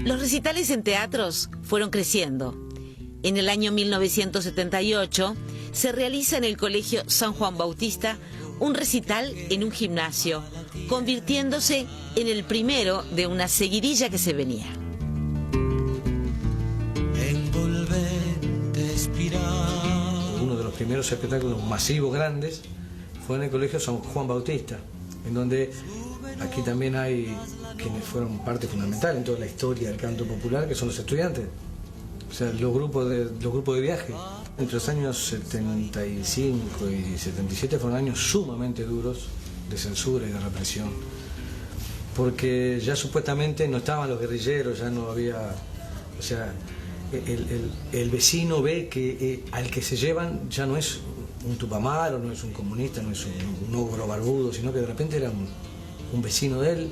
Los recitales en teatros fueron creciendo. En el año 1978 se realiza en el Colegio San Juan Bautista un recital en un gimnasio, convirtiéndose en el primero de una seguidilla que se venía. Uno de los primeros espectáculos masivos grandes fue en el Colegio San Juan Bautista, en donde aquí también hay quienes fueron parte fundamental en toda la historia del canto popular, que son los estudiantes, o sea, los grupos de viaje. Entre los años 75 y 77 fueron años sumamente duros de censura y de represión, porque ya supuestamente no estaban los guerrilleros, ya no había, o sea, el vecino ve que al que se llevan ya no es un Tupamaro, no es un comunista, no es un ogro barbudo, sino que de repente era un vecino de él.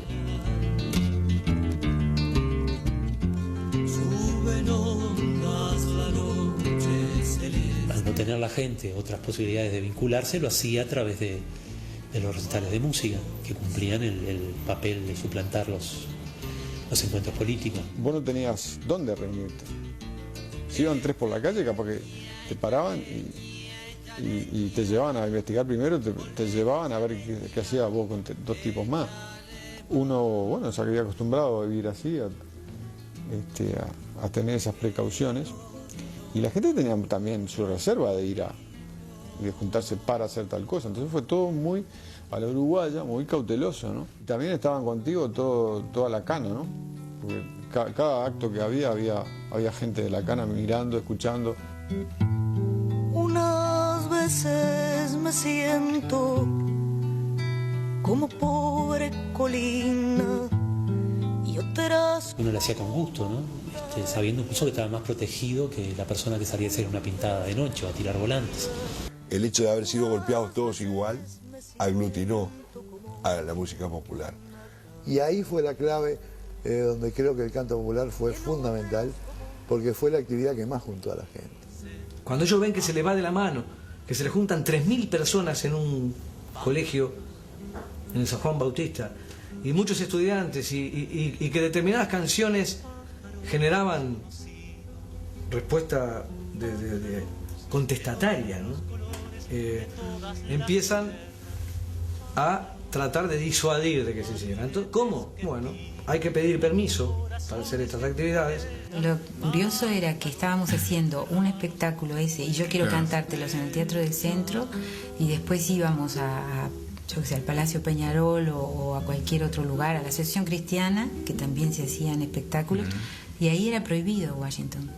Al no tener la gente otras posibilidades de vincularse, lo hacía a través de los recitales de música, que cumplían el papel de suplantar los encuentros políticos. Vos no tenías dónde reunirte. Si iban tres por la calle, capaz que te paraban y te llevaban a investigar primero, te llevaban a ver qué hacías vos con dos tipos más. Uno, bueno, se había acostumbrado a vivir así, a tener esas precauciones. Y la gente tenía también su reserva de ir y de juntarse para hacer tal cosa. Entonces fue todo muy a la uruguaya, muy cauteloso, ¿no? También estaban contigo toda la cana, ¿no? Porque cada acto que había gente de la cana mirando, escuchando. Unas veces me siento como pobre colina y otras... Uno lo hacía con gusto, ¿no? Sabiendo incluso que estaba más protegido que la persona que salía a hacer una pintada de noche o a tirar volantes. El hecho de haber sido golpeados todos igual aglutinó a la música popular. Y ahí fue la clave donde creo que el canto popular fue fundamental, porque fue la actividad que más juntó a la gente. Cuando ellos ven que se les va de la mano, que se les juntan 3.000 personas en un colegio en el San Juan Bautista, y muchos estudiantes, y que determinadas canciones generaban respuesta de contestataria, ¿no? Empiezan a tratar de disuadir de que se sigan. Entonces, ¿cómo? Bueno, hay que pedir permiso para hacer estas actividades. Lo curioso era que estábamos haciendo un espectáculo ese, y yo quiero cantártelos en el Teatro del Centro, y después íbamos yo que sé, al Palacio Peñarol o a cualquier otro lugar, a la Asociación Cristiana, que también se hacían espectáculos, y ahí era prohibido Washington,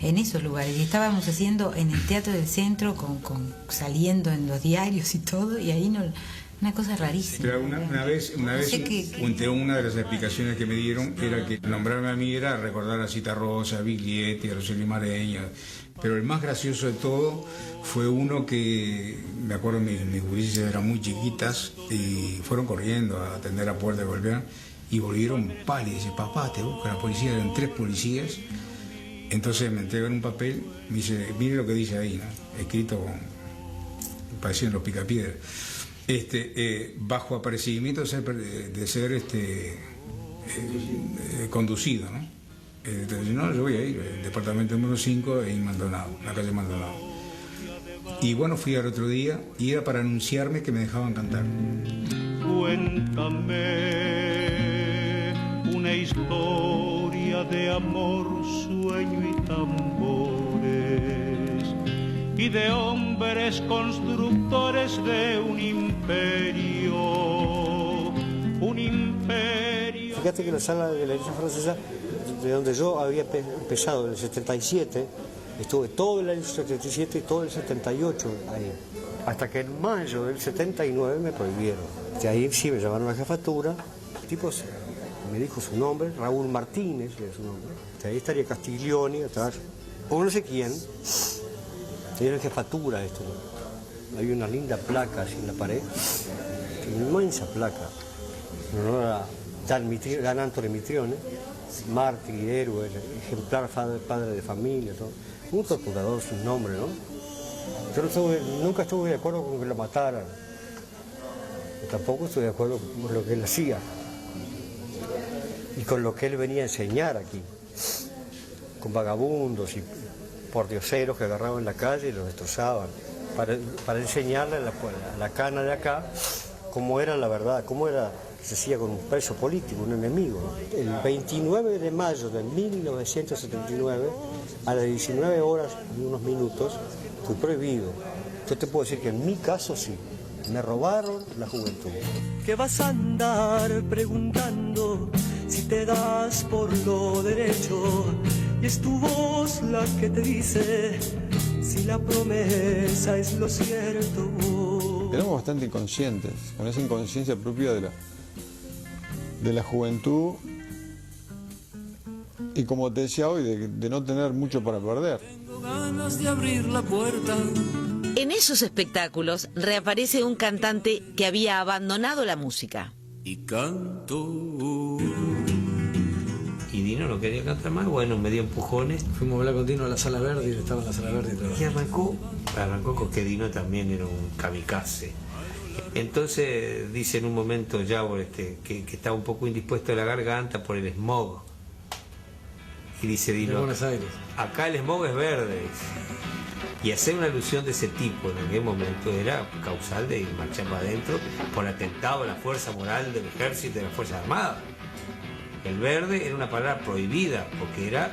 en esos lugares. Y estábamos haciendo en el Teatro del Centro, saliendo en los diarios y todo, y ahí no... Una cosa rarísima. Pero una vez una de las explicaciones que me dieron era que nombrarme a mí era recordar a Cita Rosa, a Biglietti, a Roseli Mareña. Pero el más gracioso de todo fue uno que, me acuerdo, mis gurises eran muy chiquitas y fueron corriendo a atender la puerta de golpear y volvieron pálidos. Dice, papá, te busca la policía. Eran 3 policías. Entonces me entregan un papel, me dice, mire lo que dice ahí, ¿no? Escrito parecían los picapiedras. Bajo apercibimiento de ser conducido, ¿no? Entonces, no, yo voy a ir, el departamento número 5 en Maldonado, la calle Maldonado. Y bueno, fui al otro día y era para anunciarme que me dejaban cantar. Cuéntame una historia de amor, sueño y tambores, y de hombres constructores de un imperio. Fíjate que la sala de la Iglesia Francesa, de donde yo había empezado en el 77, estuve todo el año 77 y todo el 78 ahí, hasta que en mayo del 79 me prohibieron. De ahí sí me llamaron a la jefatura, el tipo me dijo su nombre, Raúl Martínez era su nombre, de ahí estaría Castiglioni atrás, o no sé quién. Era jefatura esto, ¿no? Había una linda placa así en la pared, una inmensa placa, en honor a Dan Antore Mitrione, mártir y héroe, ejemplar padre de familia, todo. Un torturador sin nombre, ¿no? Yo nunca estuve de acuerdo con que lo mataran, tampoco estoy de acuerdo con lo que él hacía. Y con lo que él venía a enseñar aquí, con vagabundos y pordioseros que agarraban en la calle y los destrozaban, para enseñarle a la cana de acá cómo era la verdad, cómo era que se hacía con un preso político, un enemigo, ¿no? El 29 de mayo de 1979, a las 19 horas y unos minutos, fue prohibido. Yo te puedo decir que en mi caso sí, me robaron la juventud. Que vas a andar preguntando si te das por lo derecho, y es tu voz la que te dice si la promesa es lo cierto. Éramos bastante inconscientes, con esa inconsciencia propia de la juventud y, como te decía hoy, de no tener mucho para perder. Tengo ganas de abrir la puerta. En esos espectáculos reaparece un cantante que había abandonado la música. Y canto. Y Dino no quería cantar más, bueno, me dio empujones. Fuimos a hablar con Dino a la Sala Verde y él estaba en la Sala Verde y todo. Y arrancó con que Dino también era un kamikaze. Entonces dice en un momento ya que estaba un poco indispuesto de la garganta por el smog. Y dice Dino, de Buenos Aires. Acá el smog es verde. Y hacer una alusión de ese tipo en aquel momento era causal de ir marchar para adentro por atentado a la fuerza moral del ejército y de las Fuerzas Armadas. El verde era una palabra prohibida porque era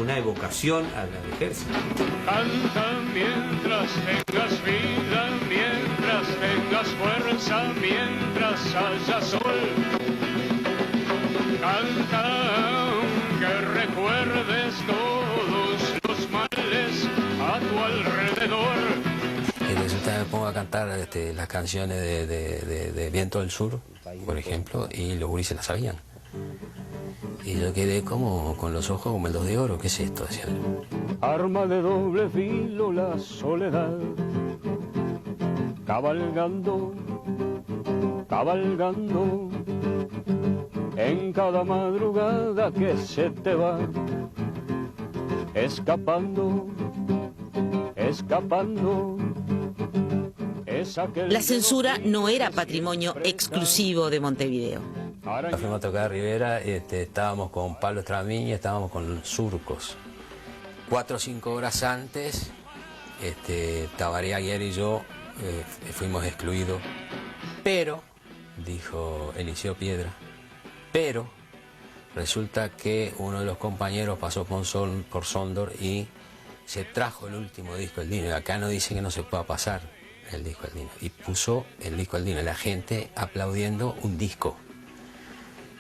una evocación al ejército. Canta mientras tengas vida, mientras tengas fuerza, mientras haya sol. Canta aunque recuerdes todos los males a tu alrededor. Y resulta que me pongo a cantar las canciones de Viento del Sur, por ejemplo, y los gurises las sabían. Y yo quedé como con los ojos como el 2 de oro. ¿Qué es esto? Decían. Arma de doble filo la soledad, cabalgando, cabalgando, en cada madrugada que se te va, escapando, escapando. La censura no era patrimonio exclusivo de Montevideo. Fuimos a tocar a Rivera, estábamos con Pablo Estramín y estábamos con Surcos. 4 o 5 horas antes, Tabaré Aguirre y yo fuimos excluidos. Pero, dijo Eliseo Piedra, pero resulta que uno de los compañeros pasó por Sondor y se trajo el último disco del Dino. Y acá no dice que no se pueda pasar el disco del Dino. Y puso el disco del Dino, la gente aplaudiendo un disco.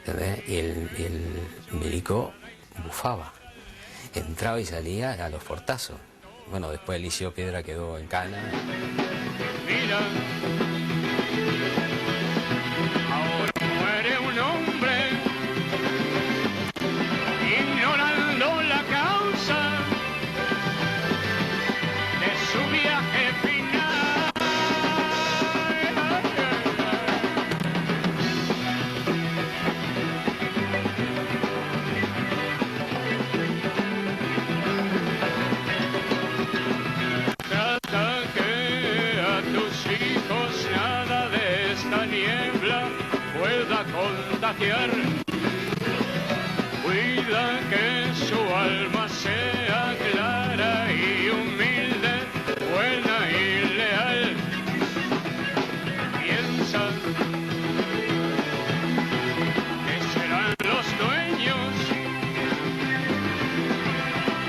¿Entendés? Y el milico bufaba, entraba y salía a los portazos. Bueno, después Eliseo Piedra quedó en cana. Mira, ahora muere un hombre ignorando la causa de su viaje final. Contagiar. Cuida que su alma sea clara y humilde, buena y leal. Piensa que serán los dueños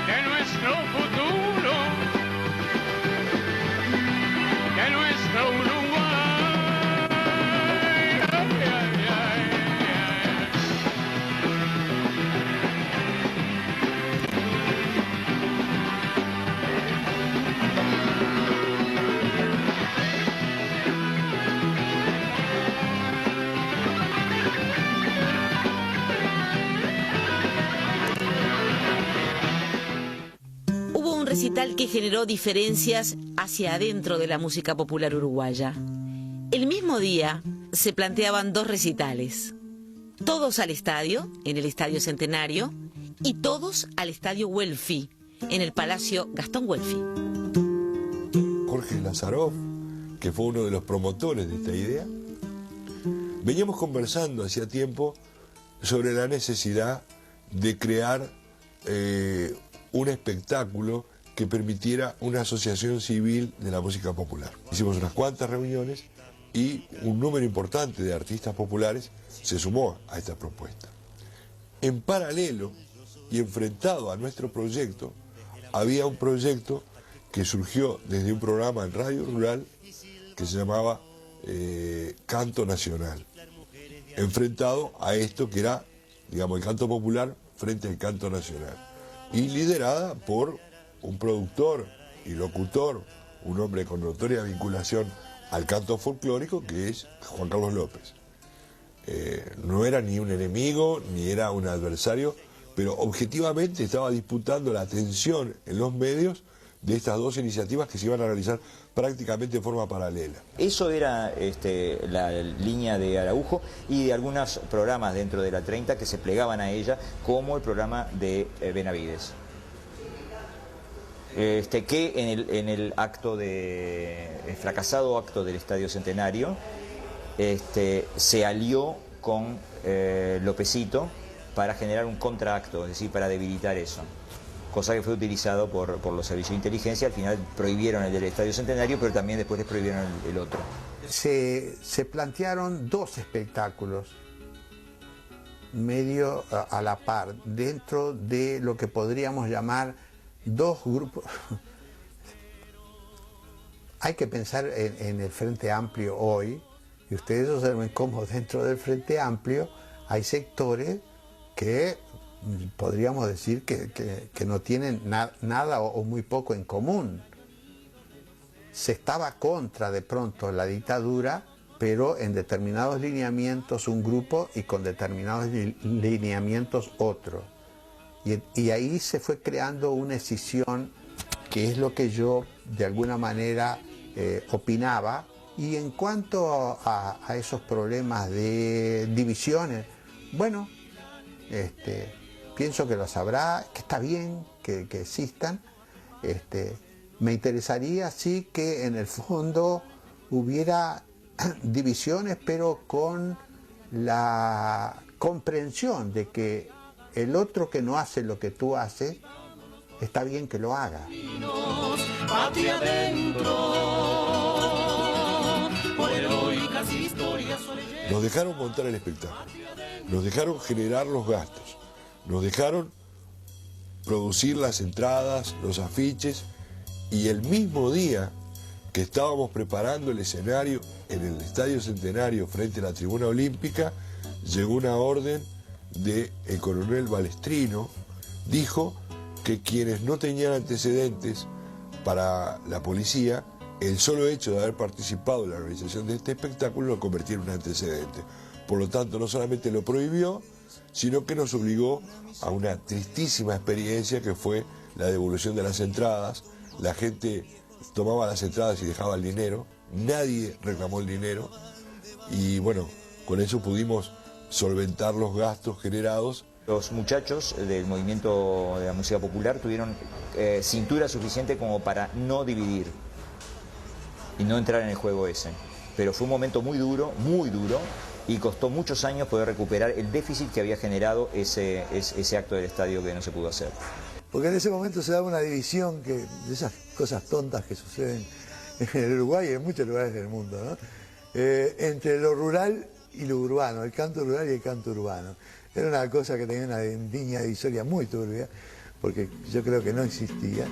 de nuestro futuro, de nuestro Uruguay. Recital que generó diferencias hacia adentro de la música popular uruguaya. El mismo día se planteaban 2 recitales, todos al estadio, en el Estadio Centenario, y todos al Estadio Güelfi, en el Palacio Gastón Güelfi. Jorge Lazaroff, que fue uno de los promotores de esta idea, veníamos conversando hacía tiempo sobre la necesidad de crear un espectáculo que permitiera una asociación civil de la música popular. Hicimos unas cuantas reuniones y un número importante de artistas populares se sumó a esta propuesta. En paralelo y enfrentado a nuestro proyecto, había un proyecto que surgió desde un programa en Radio Rural que se llamaba Canto Nacional, enfrentado a esto que era, digamos, el canto popular frente al canto nacional, y liderada por un productor y locutor, un hombre con notoria vinculación al canto folclórico, que es Juan Carlos López. No era ni un enemigo, ni era un adversario, pero objetivamente estaba disputando la atención en los medios de estas dos iniciativas que se iban a realizar prácticamente de forma paralela. Eso era la línea de Araujo y de algunos programas dentro de la 30 que se plegaban a ella, como el programa de Benavides. Que en el fracasado acto del Estadio Centenario se alió con Lopecito para generar un contraacto, es decir, para debilitar eso. Cosa que fue utilizado por los servicios de inteligencia. Al final prohibieron el del Estadio Centenario, pero también después les prohibieron el otro. Se plantearon dos espectáculos medio a la par, dentro de lo que podríamos llamar dos grupos. Hay que pensar en el Frente Amplio hoy, y ustedes observen cómo dentro del Frente Amplio hay sectores que podríamos decir que no tienen nada o muy poco en común. Se estaba contra de pronto la dictadura, pero en determinados lineamientos un grupo y con determinados lineamientos otro. Y ahí se fue creando una escisión, que es lo que yo de alguna manera opinaba. Y en cuanto a esos problemas de divisiones, bueno, pienso que los habrá, que está bien que existan. Me interesaría sí que en el fondo hubiera divisiones, pero con la comprensión de que el otro que no hace lo que tú haces, está bien que lo haga. Nos dejaron montar el espectáculo, nos dejaron generar los gastos, nos dejaron producir las entradas, los afiches, y el mismo día que estábamos preparando el escenario en el Estadio Centenario frente a la Tribuna Olímpica, llegó una orden del coronel Balestrino. Dijo que quienes no tenían antecedentes para la policía, el solo hecho de haber participado en la organización de este espectáculo lo convertía en un antecedente. Por lo tanto, no solamente lo prohibió, sino que nos obligó a una tristísima experiencia que fue la devolución de las entradas. La gente tomaba las entradas y dejaba el dinero, nadie reclamó el dinero, y bueno, con eso pudimos solventar los gastos generados. Los muchachos del movimiento de la música popular tuvieron cintura suficiente como para no dividir y no entrar en el juego ese. Pero fue un momento muy duro, y costó muchos años poder recuperar el déficit que había generado ese acto del estadio que no se pudo hacer. Porque en ese momento se daba una división de esas cosas tontas que suceden en el Uruguay y en muchos lugares del mundo, ¿no? Entre lo rural y lo urbano, el canto rural y el canto urbano. Era una cosa que tenía una línea divisoria muy turbia, porque yo creo que no existía.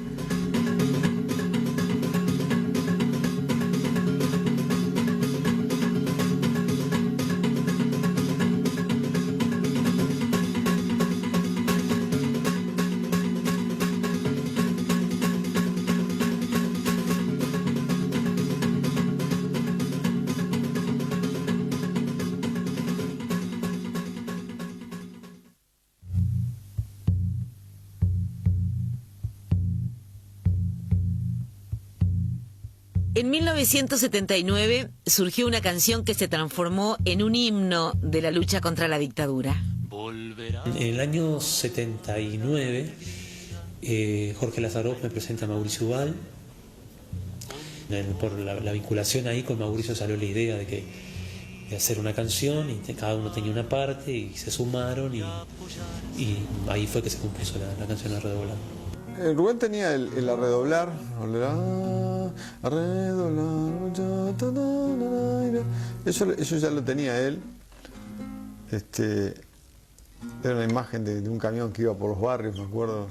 En 1979 surgió una canción que se transformó en un himno de la lucha contra la dictadura. En el año 79, Jorge Lazaroff me presenta a Mauricio Ubal. Por la vinculación ahí con Mauricio salió la idea de que hacer una canción y cada uno tenía una parte y se sumaron y ahí fue que se compuso la canción A Redoblar. Rubén tenía el a redoblar, eso ya lo tenía él. Era una imagen de un camión que iba por los barrios, me acuerdo.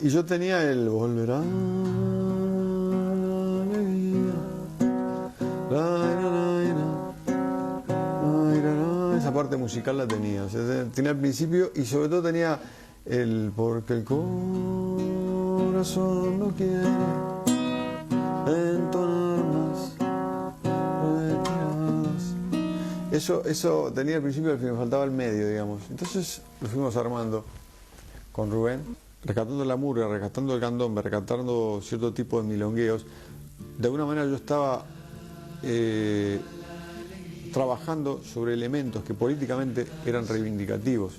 Y yo tenía el volverá. Esa parte musical la tenía, o sea, tenía al principio y sobre todo tenía el porque el corazón no quiere entonar más retiradas. Eso tenía al principio y al fin, me faltaba el medio, digamos. Entonces lo fuimos armando con Rubén, rescatando la murga, rescatando el candombe, rescatando cierto tipo de milongueos. De alguna manera yo estaba trabajando sobre elementos que políticamente eran reivindicativos.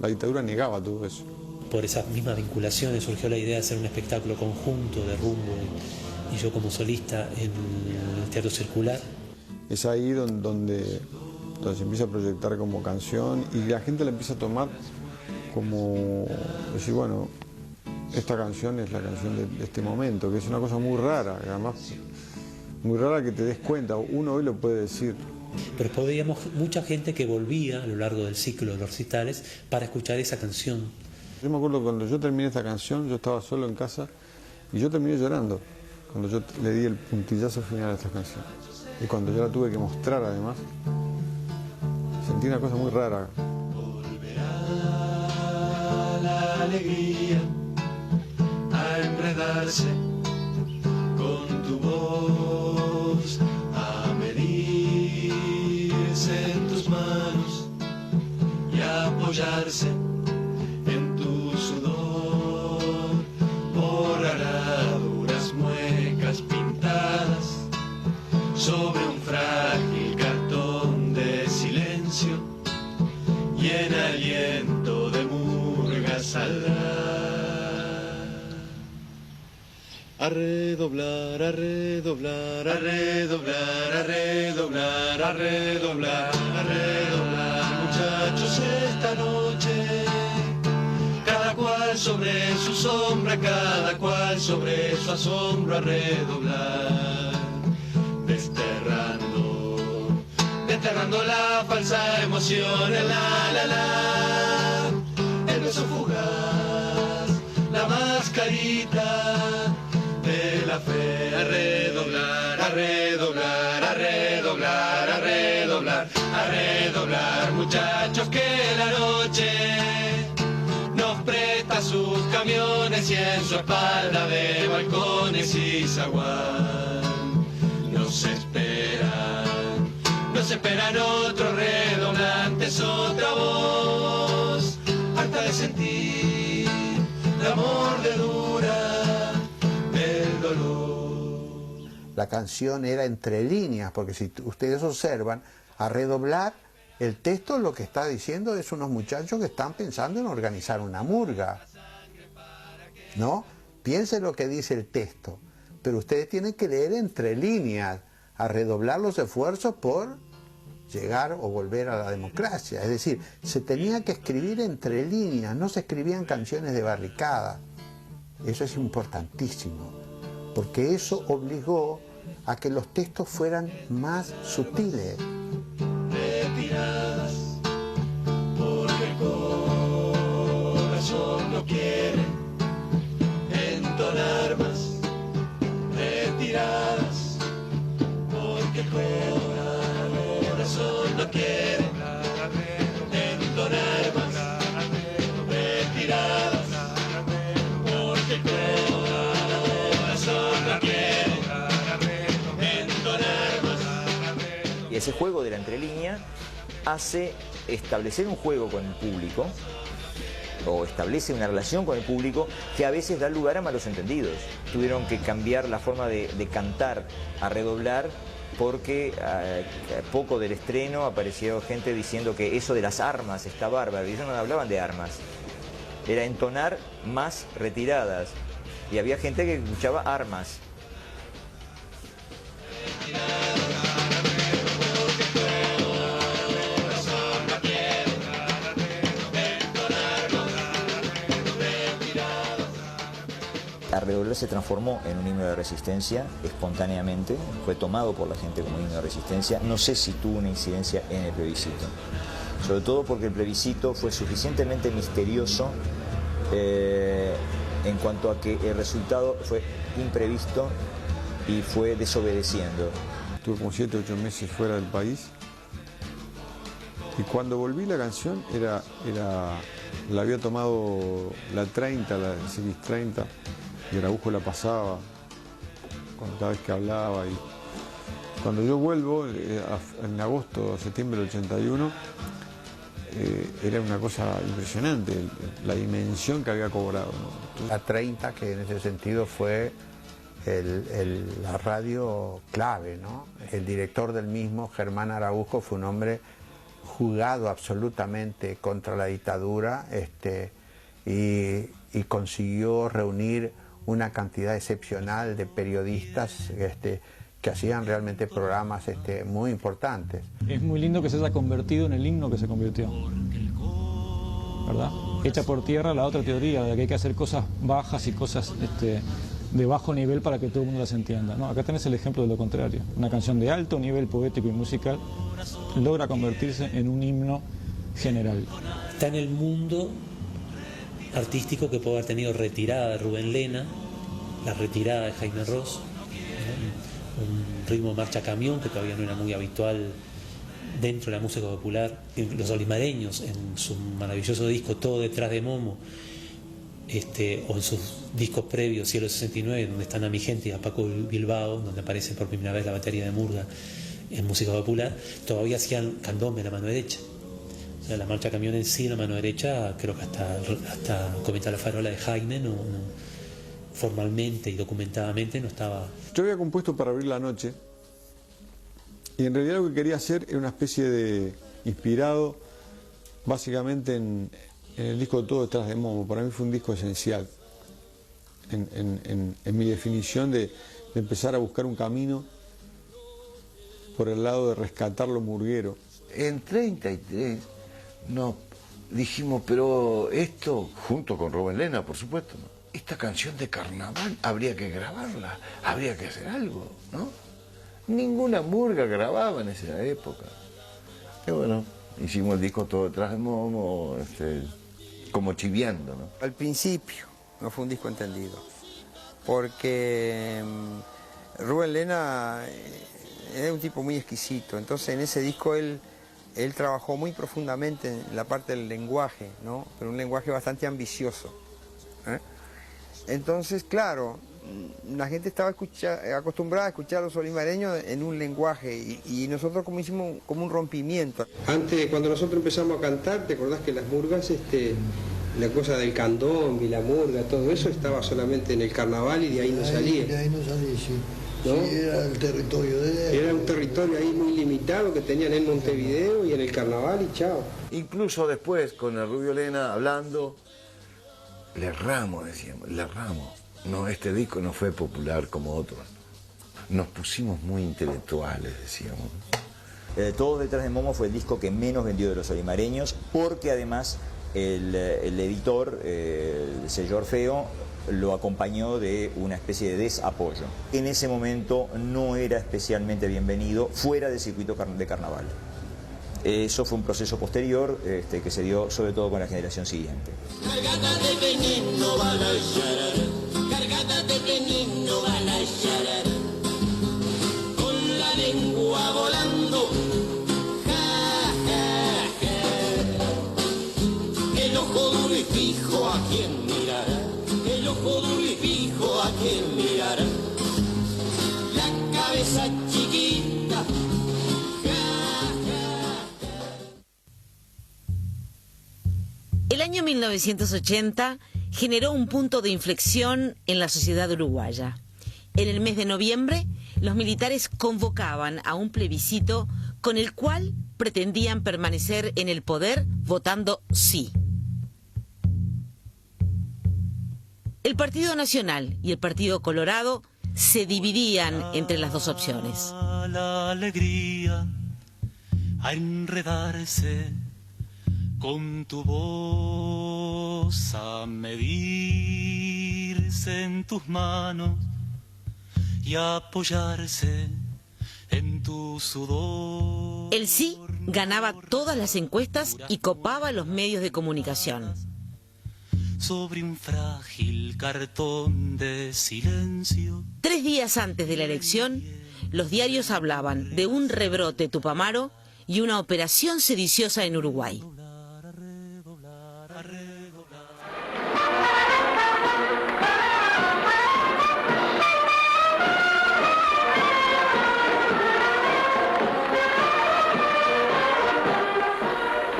La dictadura negaba todo eso. Por esas mismas vinculaciones surgió la idea de hacer un espectáculo conjunto de Rumbo y yo como solista en el Teatro Circular. Es ahí donde se empieza a proyectar como canción y la gente la empieza a tomar como decir, bueno, esta canción es la canción de este momento, que es una cosa muy rara, además muy rara que te des cuenta, uno hoy lo puede decir. Pero veíamos mucha gente que volvía a lo largo del ciclo de los recitales para escuchar esa canción. Yo me acuerdo cuando yo terminé esta canción, yo estaba solo en casa y yo terminé llorando cuando yo le di el puntillazo final a esta canción. Y cuando yo la tuve que mostrar además, sentí una cosa muy rara. Volverá la alegría a enredarse con tu voz, a medirse en tus manos y a apoyarse en tu sudor, por araduras muecas pintadas sobre un frágil cartón de silencio, y en aliento de murga saldrá. A redoblar, a redoblar, a redoblar, a redoblar, a redoblar, a redoblar, muchachos, esta noche. Cada cual sobre su sombra, cada cual sobre su asombro, a redoblar. Desterrando la falsa emoción, el el beso fugaz, la mascarita de la fe, a redoblar, a redoblar, a redoblar, a redoblar, a redoblar, muchachos, que la noche nos presta sus camiones y en su espalda de balcones y zaguán nos esperan otros redoblantes, otra voz, harta de sentir la mordedura del dolor. La canción era entre líneas, porque si ustedes observan, a redoblar, el texto lo que está diciendo es unos muchachos que están pensando en organizar una murga, ¿no? Piensen lo que dice el texto, pero ustedes tienen que leer entre líneas, a redoblar los esfuerzos por llegar o volver a la democracia. Es decir, se tenía que escribir entre líneas, no se escribían canciones de barricada. Eso es importantísimo, porque eso obligó a que los textos fueran más sutiles. Retiradas, porque el corazón no quiere entonar más. Retiradas, porque el corazón no quiere entonar más. Retiradas, porque el corazón no quiere entonar más. Y ese juego de la entrelínea hace establecer un juego con el público, o establece una relación con el público que a veces da lugar a malos entendidos. Tuvieron que cambiar la forma de cantar a redoblar porque poco del estreno apareció gente diciendo que eso de las armas está bárbaro, y ellos no hablaban de armas, era entonar más retiradas, y había gente que escuchaba armas. Retiradas. Arreola se transformó en un himno de resistencia espontáneamente, fue tomado por la gente como himno de resistencia. No sé si tuvo una incidencia en el plebiscito, sobre todo porque el plebiscito fue suficientemente misterioso en cuanto a que el resultado fue imprevisto y fue desobedeciendo. Estuve como 7 o 8 meses fuera del país y cuando volví la canción la había tomado la 30, la CX30, y Araujo la pasaba cada vez que hablaba. Y cuando yo vuelvo, en agosto, septiembre del 81, era una cosa impresionante, la dimensión que había cobrado, ¿no? La 30, que en ese sentido fue la radio clave, ¿no? El director del mismo, Germán Araujo, fue un hombre jugado absolutamente contra la dictadura y consiguió reunir una cantidad excepcional de periodistas que hacían realmente programas muy importantes. Es muy lindo que se haya convertido en el himno que se convirtió, ¿verdad? Echa por tierra la otra teoría de que hay que hacer cosas bajas y cosas de bajo nivel para que todo el mundo las entienda, ¿no? Acá tenés el ejemplo de lo contrario. Una canción de alto nivel poético y musical logra convertirse en un himno general. Está en el mundo artístico que puede haber tenido retirada de Rubén Lena, la retirada de Jaime Ross, ¿no? Un ritmo marcha camión que todavía no era muy habitual dentro de la música popular. Los olimareños, en su maravilloso disco Todo detrás de Momo, o en sus discos previos, Cielo 69, donde están a mi gente y a Paco Bilbao, donde aparece por primera vez la batería de Murga en música popular, todavía hacían candombe en la mano derecha. O sea, la marcha camión en sí, en la mano derecha, creo que hasta Cometa la Farola de Jaime, no, formalmente y documentadamente no estaba. Yo había compuesto Para abrir la noche, y en realidad lo que quería hacer era una especie de inspirado básicamente en el disco Todo detrás de Momo. Para mí fue un disco esencial en mi definición de empezar a buscar un camino por el lado de rescatar lo murguero. En 33 nos dijimos, pero esto, junto con Rubén Lena, por supuesto, ¿no? Esta canción de carnaval habría que grabarla, habría que hacer algo, ¿no? Ninguna murga grababa en esa época. Y bueno, hicimos el disco Todo detrás de Momo, como chiviando, ¿no? Al principio no fue un disco entendido, porque Rubén Lena era un tipo muy exquisito, entonces en ese disco él trabajó muy profundamente en la parte del lenguaje, ¿no? Pero un lenguaje bastante ambicioso, ¿eh? Entonces, claro, la gente estaba acostumbrada a escuchar a los olimareños en un lenguaje y nosotros como hicimos como un rompimiento. Antes, cuando nosotros empezamos a cantar, ¿te acordás que las murgas, la cosa del candombe y la murga, todo eso estaba solamente en el carnaval y de ahí no salía? De ahí no salía, sí. ¿No? Sí, era el territorio de él. Era un territorio ahí muy limitado que tenían en Montevideo y en el carnaval y chao. Incluso después, con el Rubio Lena hablando, le erramos, decíamos, le erramos. No, este disco no fue popular como otros. Nos pusimos muy intelectuales, decíamos. Todo detrás de Momo fue el disco que menos vendió de los olimareños, porque además el editor, el sello Orfeo, lo acompañó de una especie de desapoyo. En ese momento no era especialmente bienvenido fuera del circuito de carnaval. Eso fue un proceso posterior que se dio sobre todo con la generación siguiente. Cargada de veneno va la charara, cargada de veneno va la charara, con la lengua volando, ja, ja, ja. El ojo duro y fijo a quien mirará, el ojo duro y fijo a quien mirará, la cabeza chiquita. El año 1980 generó un punto de inflexión en la sociedad uruguaya. En el mes de noviembre, los militares convocaban a un plebiscito con el cual pretendían permanecer en el poder votando sí. El Partido Nacional y el Partido Colorado se dividían entre las dos opciones. La alegría a enredarse con tu voz, a medirse hundirse en tus manos y apoyarse en tu sudor. El sí ganaba todas las encuestas y copaba los medios de comunicación. Sobre un frágil cartón de silencio. 3 días antes de la elección, los diarios hablaban de un rebrote tupamaro y una operación sediciosa en Uruguay.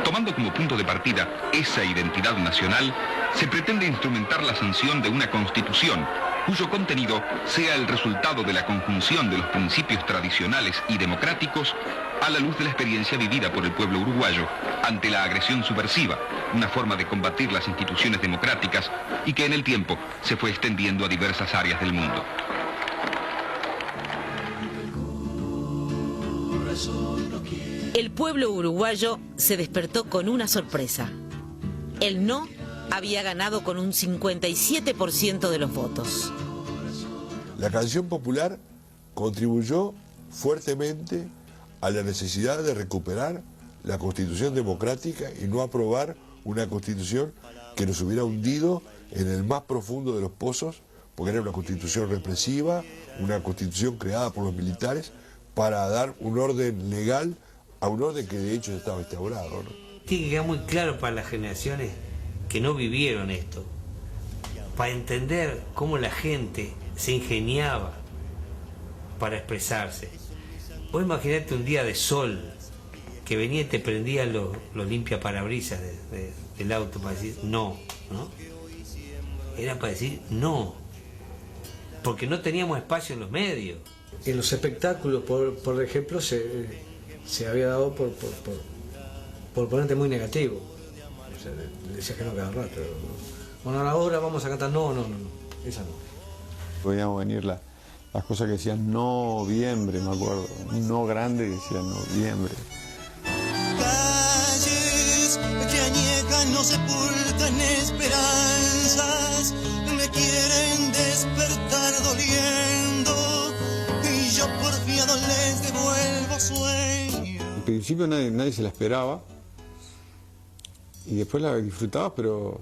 Tomando como punto de partida esa identidad nacional, se pretende instrumentar la sanción de una constitución cuyo contenido sea el resultado de la conjunción de los principios tradicionales y democráticos a la luz de la experiencia vivida por el pueblo uruguayo ante la agresión subversiva, una forma de combatir las instituciones democráticas y que en el tiempo se fue extendiendo a diversas áreas del mundo. El pueblo uruguayo se despertó con una sorpresa. El no había ganado con un 57% de los votos. La canción popular contribuyó fuertemente a la necesidad de recuperar la Constitución democrática y no aprobar una Constitución que nos hubiera hundido en el más profundo de los pozos, porque era una Constitución represiva, una Constitución creada por los militares para dar un orden legal a un orden que de hecho estaba instaurado, ¿no? Tiene que quedar muy claro para las generaciones que no vivieron esto, para entender cómo la gente se ingeniaba para expresarse. Vos imaginate un día de sol que venía y te prendía los limpiaparabrisas del auto para decir no, ¿no? Era para decir no, porque no teníamos espacio en los medios. En los espectáculos, por ejemplo, se había dado por ponente muy negativo. O sea, le decías que no cada rato. Bueno, ahora vamos a cantar, no, esa no. Podíamos venir las cosas que decían noviembre, me acuerdo. Un no grande que decía noviembre. Calles que añejan, no sepultan esperanzas, me quieren despertar doliendo y yo porfiado les devuelvo sueño. Al principio nadie se la esperaba y después la disfrutabas, pero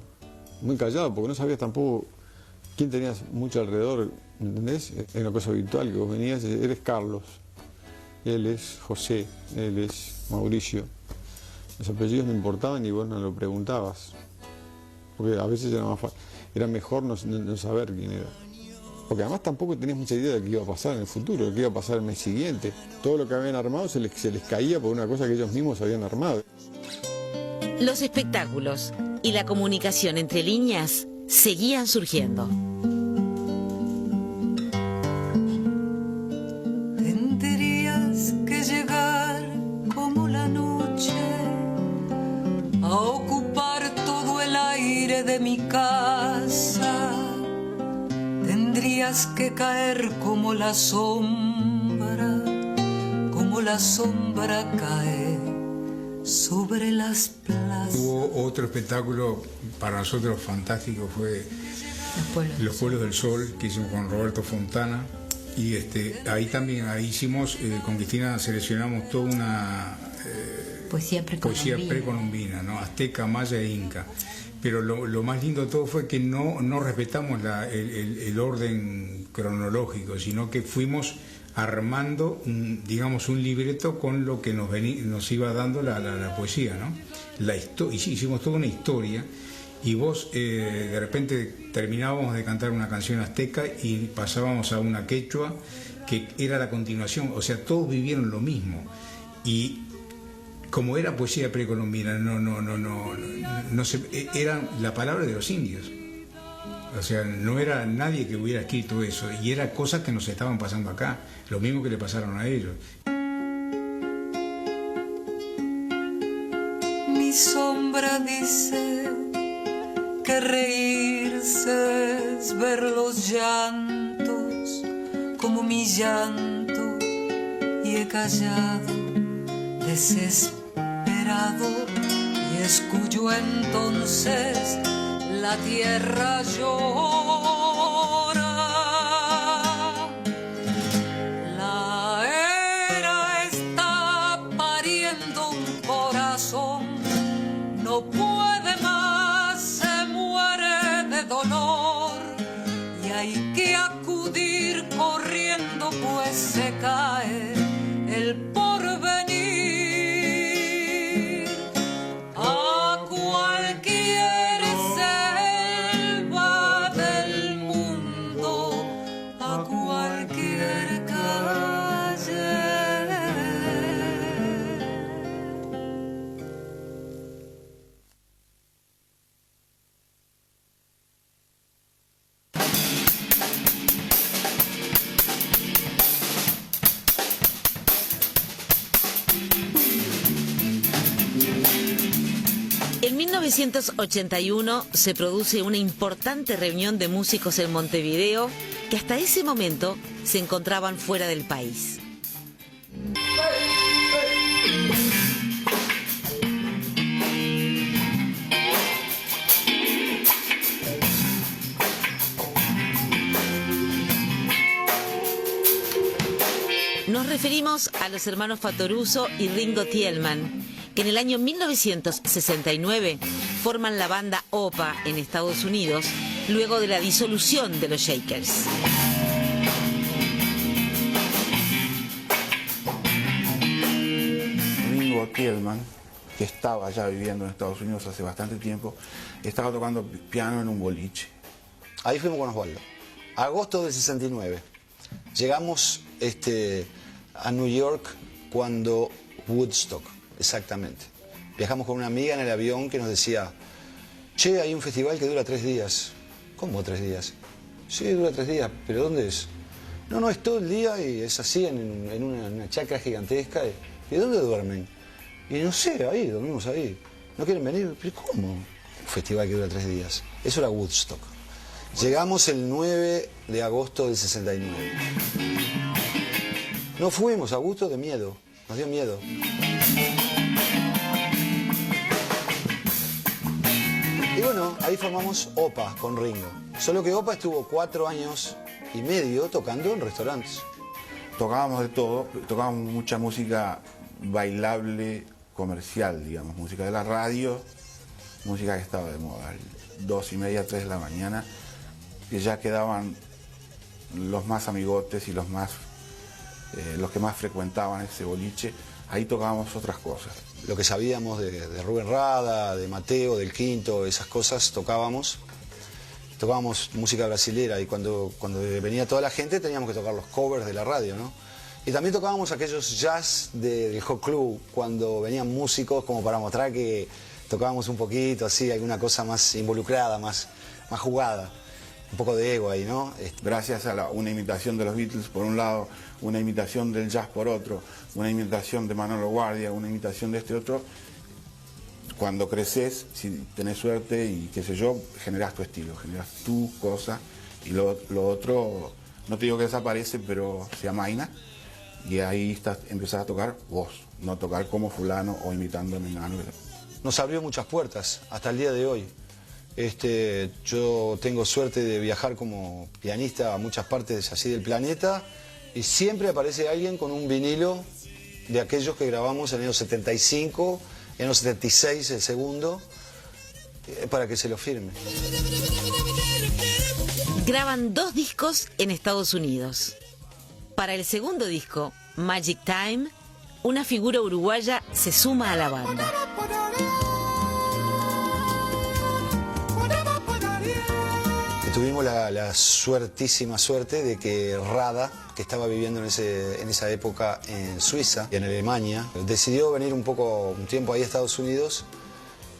muy callado, porque no sabías tampoco quién tenías mucho alrededor, ¿me entendés? Era una cosa virtual, que vos venías, eres Carlos, él es José, él es Mauricio. Los apellidos no importaban y vos no lo preguntabas, porque a veces era mejor no saber quién era. Porque además tampoco tenías mucha idea de qué iba a pasar en el futuro, de qué iba a pasar el mes siguiente. Todo lo que habían armado se les caía por una cosa que ellos mismos habían armado. Los espectáculos y la comunicación entre líneas seguían surgiendo. Tendrías que llegar como la noche a ocupar todo el aire de mi casa. Tendrías que caer como la sombra cae sobre las plazas. Hubo otro espectáculo para nosotros fantástico, fue Los Pueblos del Sol, que hicimos con Roberto Fontana. Y ahí hicimos, con Cristina seleccionamos toda una poesía precolombina, ¿no? Azteca, maya e inca. Pero lo más lindo de todo fue que no respetamos el orden cronológico, sino que fuimos armando, digamos, un libreto con lo que nos iba dando la poesía, ¿no? Hicimos toda una historia y vos de repente terminábamos de cantar una canción azteca y pasábamos a una quechua que era la continuación, o sea, todos vivieron lo mismo. Y como era poesía precolombina, era la palabra de los indios. O sea, no era nadie que hubiera escrito eso, y eran cosas que nos estaban pasando acá, lo mismo que le pasaron a ellos. Mi sombra dice que reírse es ver los llantos como mi llanto, y he callado desesperado y escucho entonces la tierra llorar. 1981 se produce una importante reunión de músicos en Montevideo que hasta ese momento se encontraban fuera del país. Nos referimos a los hermanos Fattoruso y Ringo Tielman, que en el año 1969 forman la banda OPA en Estados Unidos, luego de la disolución de los Shakers. Ringo Tielman, que estaba ya viviendo en Estados Unidos hace bastante tiempo, estaba tocando piano en un boliche. Ahí fuimos con Osvaldo. Agosto del 69. Llegamos a New York cuando Woodstock, exactamente. Viajamos con una amiga en el avión que nos decía, che, hay un festival que dura 3 días. ¿Cómo 3 días? Sí, dura 3 días, pero ¿dónde es? No, es todo el día y es así en una chacra gigantesca. ¿Y dónde duermen? Y no sé, ahí, dormimos ahí. ¿No quieren venir? ¿Pero cómo? Un festival que dura 3 días. Eso era Woodstock. Llegamos el 9 de agosto del 69. No fuimos a Woodstock de miedo, nos dio miedo. Y bueno, ahí formamos OPA con Ringo. Solo que OPA estuvo 4 años y medio tocando en restaurantes. Tocábamos de todo, tocábamos mucha música bailable, comercial, digamos, música de la radio, música que estaba de moda, 2:30, 3 de la mañana, que ya quedaban los más amigotes y los que más frecuentaban ese boliche. Ahí tocábamos otras cosas. Lo que sabíamos de Rubén Rada, de Mateo, del Quinto, esas cosas tocábamos. Tocábamos música brasilera y cuando venía toda la gente teníamos que tocar los covers de la radio, ¿no? Y también tocábamos aquellos jazz del Hot Club, cuando venían músicos como para mostrar que tocábamos un poquito, así, alguna cosa más involucrada, más jugada. Un poco de ego ahí, ¿no? Gracias a una imitación de los Beatles por un lado, una imitación del jazz por otro, una imitación de Manolo Guardia, una imitación de este otro, cuando creces, si tenés suerte y qué sé yo, generás tu estilo, generás tu cosa y lo otro, no te digo que desaparece, pero se amaina y ahí empezás a tocar vos, no tocar como fulano o imitando a Mengano. Nos abrió muchas puertas hasta el día de hoy. Yo tengo suerte de viajar como pianista a muchas partes así del planeta y siempre aparece alguien con un vinilo de aquellos que grabamos en el año 75, en el año 76 el segundo, para que se lo firme. Graban 2 discos en Estados Unidos. Para el segundo disco, Magic Time, una figura uruguaya se suma a la banda. Tuvimos la suertísima suerte de que Rada, que estaba viviendo en esa época en Suiza y en Alemania, decidió venir un tiempo ahí a Estados Unidos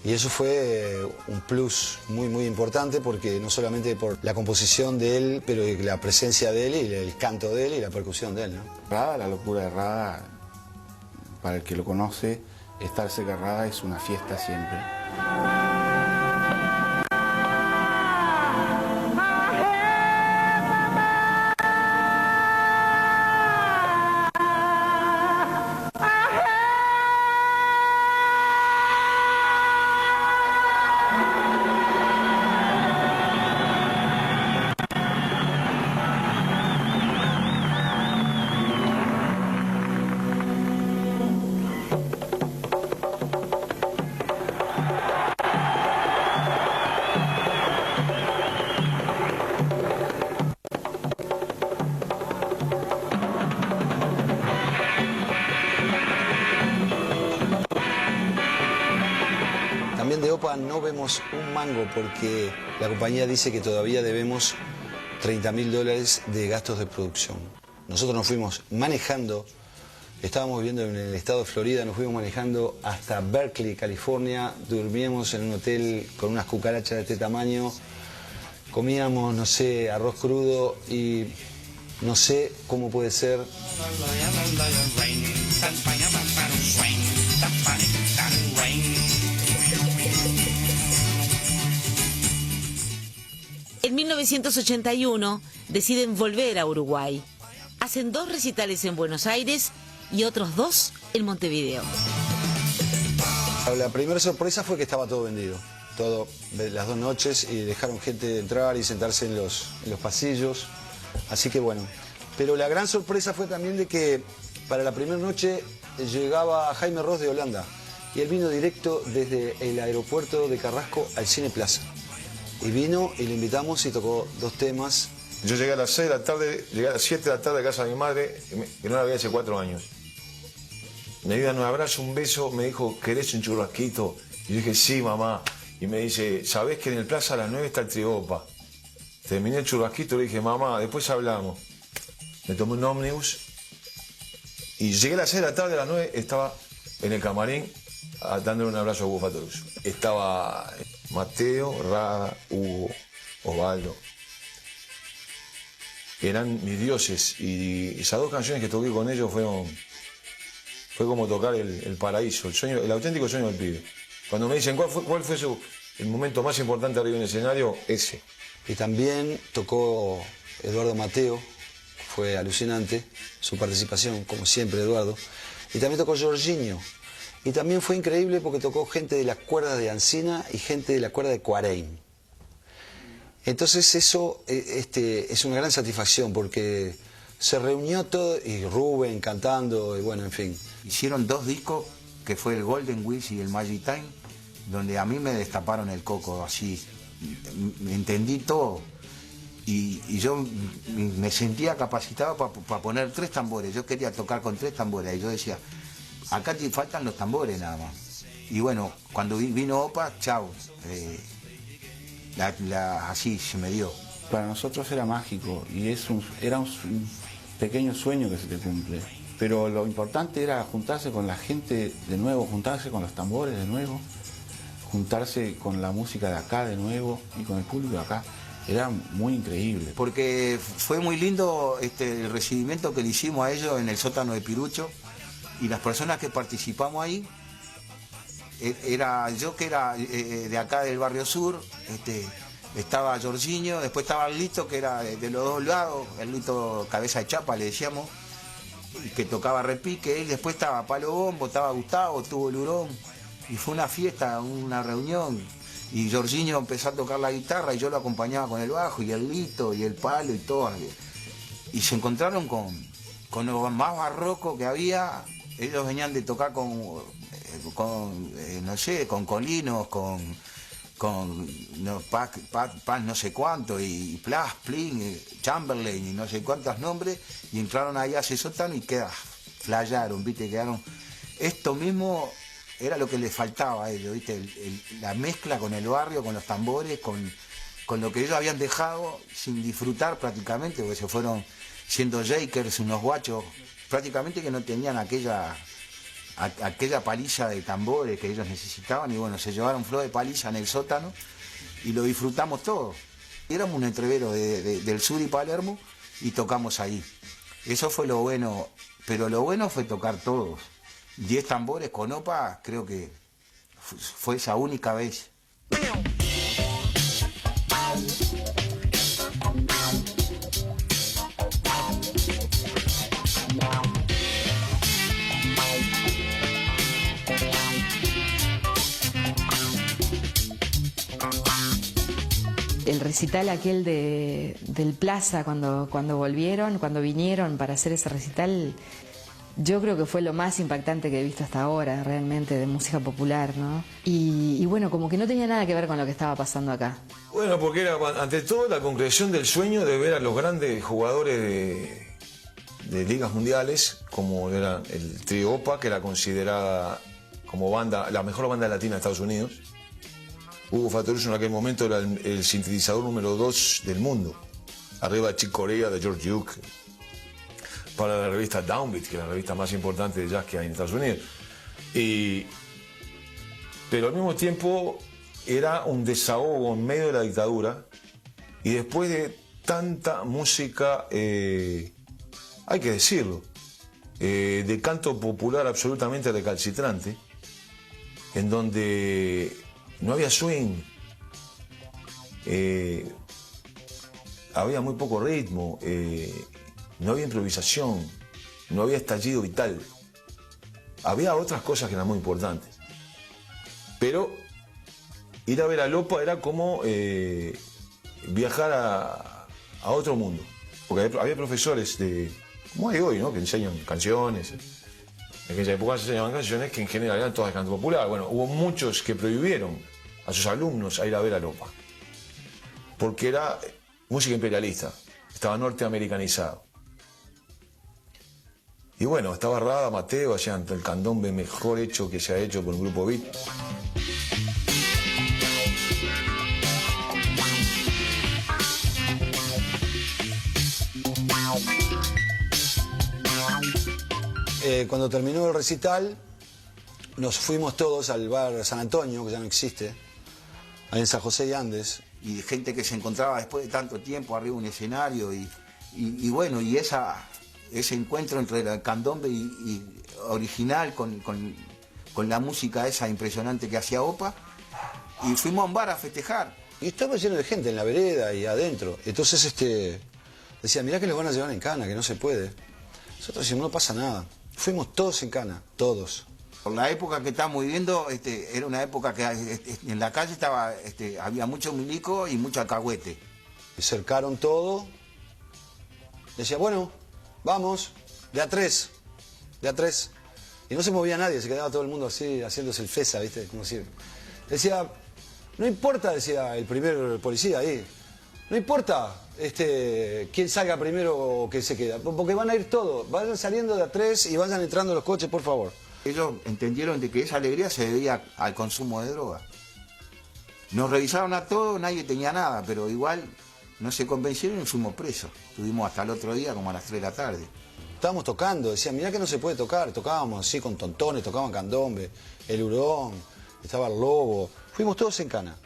y eso fue un plus muy importante porque no solamente por la composición de él, pero la presencia de él y el canto de él y la percusión de él, ¿no? Rada, la locura de Rada, para el que lo conoce, estar cerca de Rada es una fiesta siempre. No vemos un mango porque la compañía dice que todavía debemos $30.000 de gastos de producción. Nosotros nos fuimos manejando, estábamos viviendo en el estado de Florida, nos fuimos manejando hasta Berkeley, California, durmíamos en un hotel con unas cucarachas de este tamaño, comíamos, no sé, arroz crudo y no sé cómo puede ser. En 1981 deciden volver a Uruguay. Hacen 2 recitales en Buenos Aires y otros 2 en Montevideo. La primera sorpresa fue que estaba todo vendido, todo, las 2 noches, y dejaron gente entrar y sentarse en los pasillos, así que bueno. Pero la gran sorpresa fue también de que para la primera noche llegaba Jaime Ross de Holanda, y él vino directo desde el aeropuerto de Carrasco al Cine Plaza. Y vino y le invitamos y tocó 2 temas. Yo llegué a las 6 de la tarde, llegué a las 7 de la tarde a casa de mi madre, que no la veía hace 4 años. Me dio un abrazo, un beso, me dijo, ¿querés un churrasquito? Y yo dije, sí, mamá. Y me dice, ¿sabés que en el Plaza a las 9 está el Triopa? Terminé el churrasquito y le dije, mamá, después hablamos. Me tomé un ómnibus y llegué a las 6 de la tarde, a las 9 estaba en el camarín dándole un abrazo a Hugo Fattoruso. Estaba Mateo, Rada, Hugo, Osvaldo. Eran mis dioses, y esas 2 canciones que toqué con ellos fue como tocar el paraíso, el auténtico sueño del pibe. Cuando me dicen cuál fue el momento más importante arriba en el escenario, ese. Y también tocó Eduardo Mateo, fue alucinante su participación, como siempre, Eduardo. Y también tocó Jorginho. Y también fue increíble porque tocó gente de las cuerdas de Ancina y gente de la cuerda de Cuareim. Entonces eso es una gran satisfacción porque se reunió todo, y Rubén cantando, y bueno, en fin. Hicieron 2 discos, que fue el Golden Wish y el Magic Time, donde a mí me destaparon el coco, así, entendí todo. Y yo me sentía capacitado para poner 3 tambores, yo quería tocar con 3 tambores, y yo decía, acá te faltan los tambores nada más. Y bueno, cuando vino Opa, chao, así se me dio. Para nosotros era mágico y era un pequeño sueño que se te cumple. Pero lo importante era juntarse con la gente de nuevo, juntarse con los tambores de nuevo, juntarse con la música de acá de nuevo y con el público de acá. Era muy increíble. Porque fue muy lindo el recibimiento que le hicimos a ellos en el sótano de Pirucho, y las personas que participamos ahí, era yo que era de acá del Barrio Sur, estaba Jorginho, después estaba el Lito, que era de los 2 lados, el Lito cabeza de chapa le decíamos, que tocaba repique, y después estaba Palo Bombo, estaba Gustavo, estuvo Lurón, y fue una fiesta, una reunión, y Jorginho empezó a tocar la guitarra y yo lo acompañaba con el bajo, y el Lito, y el Palo, y todo, y se encontraron con lo más barroco que había. Ellos venían de tocar con Colinos, Paz no sé cuánto, y Plas, Plin, Chamberlain, y no sé cuántos nombres, y entraron ahí a ese sótano y flayaron, ¿viste? Quedaron. Esto mismo era lo que les faltaba a ellos, ¿viste? La mezcla con el barrio, con los tambores, con lo que ellos habían dejado sin disfrutar prácticamente, porque se fueron siendo Jakers, unos guachos, prácticamente que no tenían aquella paliza de tambores que ellos necesitaban, y bueno, se llevaron flor de paliza en el sótano y lo disfrutamos todos. Éramos un entrevero del sur y Palermo y tocamos ahí. Eso fue lo bueno, pero lo bueno fue tocar todos. 10 tambores con Opa, creo que fue esa única vez. El recital aquel del Plaza, cuando vinieron para hacer ese recital, yo creo que fue lo más impactante que he visto hasta ahora, realmente, de música popular, ¿no? Y bueno, como que no tenía nada que ver con lo que estaba pasando acá. Bueno, porque era ante todo la concreción del sueño de ver a los grandes jugadores de ligas mundiales, como era el Trío Opa, que era considerada como la mejor banda latina de Estados Unidos. Hugo Fattoruso en aquel momento era el sintetizador número 2 del mundo, arriba de Chick Corea, de George Duke, para la revista Downbeat, que es la revista más importante de jazz que hay en Estados Unidos. Pero al mismo tiempo era un desahogo en medio de la dictadura, y después de tanta música, hay que decirlo, de canto popular absolutamente recalcitrante, en donde no había swing, había muy poco ritmo, no había improvisación, no había estallido vital. Había otras cosas que eran muy importantes. Pero ir a ver a Lopa era como viajar a otro mundo. Porque había profesores como hay hoy, ¿no?, que enseñan canciones. En aquella época se enseñaban canciones que en general eran todas de canto popular. Bueno, hubo muchos que prohibieron a sus alumnos a ir a ver a Lopa. Porque era música imperialista, estaba norteamericanizado. Y bueno, estaba Rada, Mateo, hacían el candombe mejor hecho que se ha hecho por un grupo beat. Cuando terminó el recital, nos fuimos todos al bar San Antonio, que ya no existe, ahí en San José y Andes. Y gente que se encontraba después de tanto tiempo arriba de un escenario y bueno, y ese encuentro entre el candombe y original con la música esa impresionante que hacía Opa, y fuimos a un bar a festejar. Y estaba lleno de gente en la vereda y adentro. Entonces decía, mirá que los van a llevar en cana, que no se puede. Nosotros decíamos, no pasa nada. Fuimos todos en cana, todos. Por la época que estamos viviendo, era una época que en la calle había mucho milico y mucho alcahuete. Cercaron todo. Decía, bueno, vamos, de a tres. Y no se movía nadie, se quedaba todo el mundo así, haciéndose el fesa, ¿viste? Como si... Decía, no importa, decía el primer policía ahí, no importa quién salga primero o quién se queda, porque van a ir todos, vayan saliendo de a tres y vayan entrando los coches, por favor. Ellos entendieron de que esa alegría se debía al consumo de droga. Nos revisaron a todos, nadie tenía nada, pero igual no se convencieron y fuimos presos. Estuvimos hasta el otro día, como a las 3 de la tarde. Estábamos tocando, decían, mirá que no se puede tocar. Tocábamos así con tontones, tocaban candombe, el hurón, estaba el lobo. Fuimos todos en cana,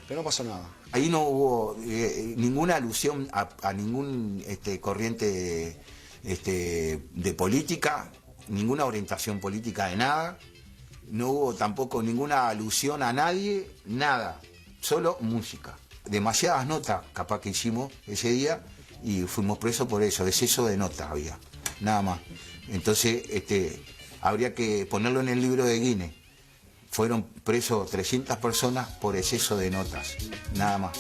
pero no pasó nada. Ahí no hubo ninguna alusión a ningún corriente de política, ninguna orientación política de nada. No hubo tampoco ninguna alusión a nadie, nada. Solo música. Demasiadas notas capaz que hicimos ese día y fuimos presos por eso, exceso de notas había, nada más. Entonces habría que ponerlo en el libro de Guinness. Fueron presos 300 personas por exceso de notas, nada más.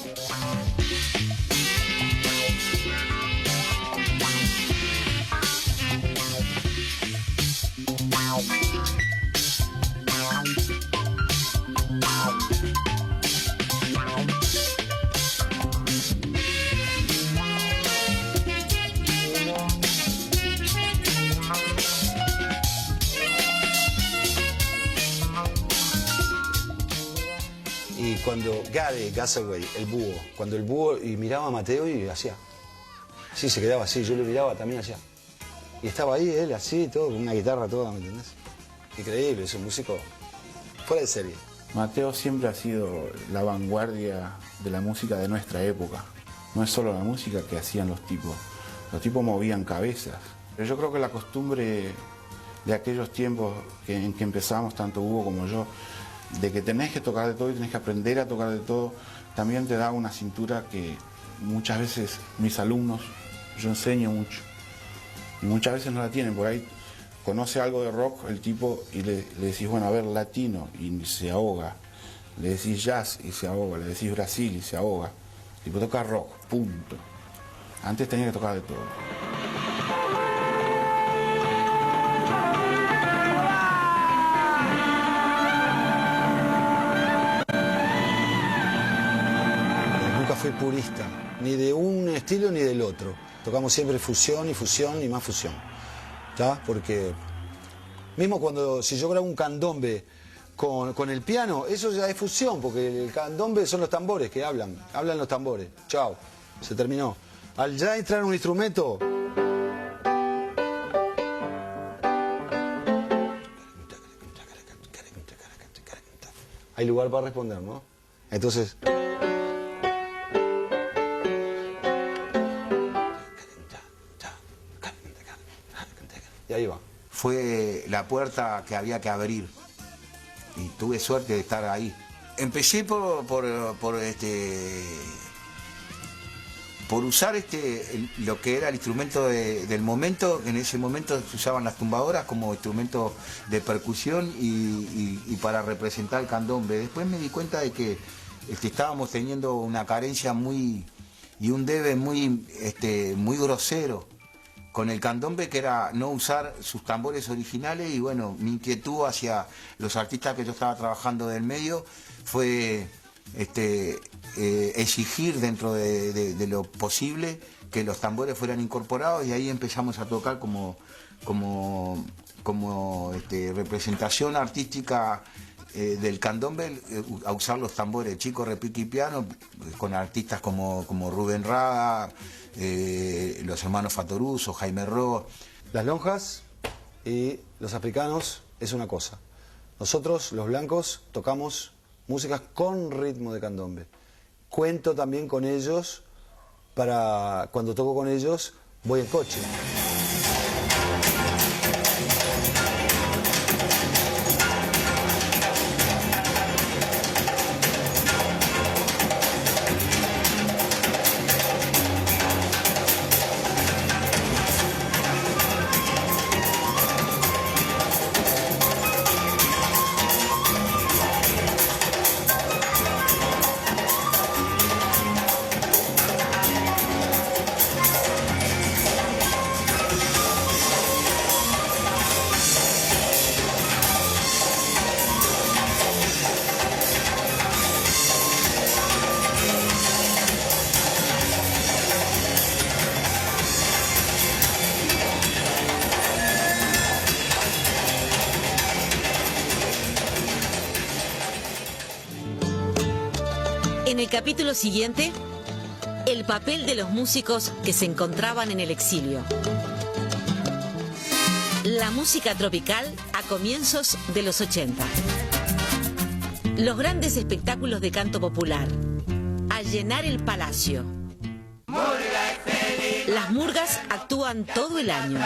Y cuando Gary Gasaway, el búho, cuando el búho y miraba a Mateo y hacía, sí, se quedaba así, yo lo miraba también hacía. Y estaba ahí él así, todo, con una guitarra toda, ¿me entendés? Increíble, es un músico fuera de serie. Mateo siempre ha sido la vanguardia de la música de nuestra época. No es solo la música que hacían los tipos movían cabezas. Pero yo creo que la costumbre de aquellos tiempos en que empezamos, tanto Hugo como yo, de que tenés que tocar de todo y tenés que aprender a tocar de todo, también te da una cintura que muchas veces mis alumnos, yo enseño mucho, y muchas veces no la tienen. Por ahí conoce algo de rock el tipo y le decís, bueno, a ver, latino, y se ahoga. Le decís jazz y se ahoga, le decís Brasil y se ahoga. El tipo toca rock, punto. Antes tenía que tocar de todo. Fui purista, ni de un estilo ni del otro. Tocamos siempre fusión y más fusión. ¿Está? Porque mismo si yo grabo un candombe con el piano, eso ya es fusión, porque el candombe son los tambores que hablan los tambores. Chao, se terminó. Al ya entrar un instrumento, hay lugar para responder, ¿no? Entonces... Y ahí va. Fue la puerta que había que abrir y tuve suerte de estar ahí. Empecé por por usar lo que era el instrumento del momento. En ese momento se usaban las tumbadoras como instrumento de percusión y para representar el candombe. Después me di cuenta de que estábamos teniendo una carencia y un debe muy grosero con el candombe, que era no usar sus tambores originales. Y bueno, mi inquietud hacia los artistas que yo estaba trabajando del medio fue exigir dentro de lo posible que los tambores fueran incorporados, y ahí empezamos a tocar como representación artística del candombe, a usar los tambores chico, repique y piano, con artistas como Rubén Rada, los hermanos Fatoruso, Jaime Ro. Las lonjas y los africanos es una cosa. Nosotros, los blancos, tocamos músicas con ritmo de candombe. Cuento también con ellos, para cuando toco con ellos voy en coche. En el capítulo siguiente, el papel de los músicos que se encontraban en el exilio. La música tropical a comienzos de los 80. Los grandes espectáculos de canto popular. A llenar el palacio. Las murgas actúan todo el año.